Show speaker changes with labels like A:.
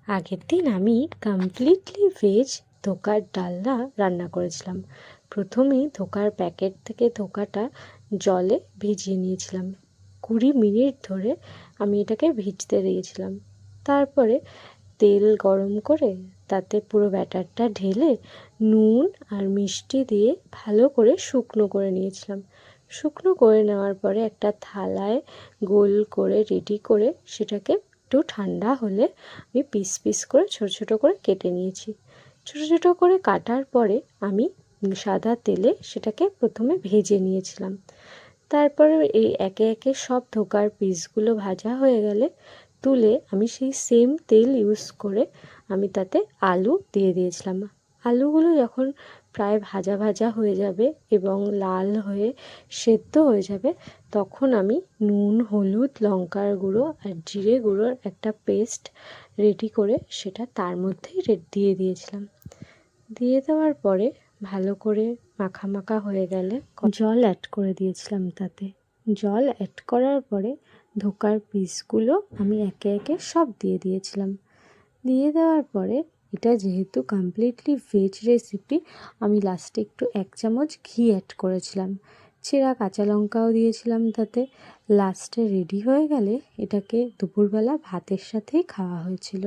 A: আগের দিন আমি কমপ্লিটলি ভেজ ধোকার ডালনা রান্না করেছিলাম। প্রথমেই ধোকার প্যাকেট থেকে ধোকাটা জলে ভিজিয়ে নিয়েছিলাম। 20 মিনিট ধরে আমি এটাকে ভিজতে দিয়েছিলাম। তারপরে তেল গরম করে তাতে পুরো ব্যাটারটা ঢেলে নুন আর মিষ্টি দিয়ে ভালো করে শুকনো করে নিয়েছিলাম। শুকনো করে নেওয়ার পরে একটা থালায় গোল করে রেডি করে সেটাকে একটু ঠান্ডা হলে আমি পিস পিস করে ছোটো ছোটো করে কেটে নিয়েছি। ছোটো ছোটো করে কাটার পরে আমি সাদা তেলে সেটাকে প্রথমে ভেজে নিয়েছিলাম। তারপরে এই একে একে সব ধোকার পিসগুলো ভাজা হয়ে গেলে তুলে আমি সেই সেম তেল ইউজ করে আমি তাতে আলু দিয়ে দিয়েছিলাম। আলুগুলো যখন প্রায় ভাজা ভাজা হয়ে যাবে এবং লাল হয়ে সেদ্ধ হয়ে যাবে, তখন আমি নুন, হলুদ, লঙ্কার গুঁড়ো আর জিরে গুঁড়োর একটা পেস্ট রেডি করে সেটা তার মধ্যেই দিয়ে দিয়েছিলাম। দিয়ে দেওয়ার পরে ভালো করে মাখা মাখা হয়ে গেলে জল অ্যাড করে দিয়েছিলাম তাতে। জল অ্যাড করার পরে ধোকার পিসগুলো আমি একে একে সব দিয়ে দিয়েছিলাম। দিয়ে দেওয়ার পরে এটা যেহেতু কমপ্লিটলি ভেজ রেসিপি, আমি লাস্টে একটু 1 চামচ ঘি অ্যাড করেছিলাম। চেরা কাঁচা লঙ্কাও দিয়েছিলাম তাতে। লাস্টে রেডি হয়ে গেলে এটাকে দুপুরবেলা ভাতের সাথেই খাওয়া হয়েছিল।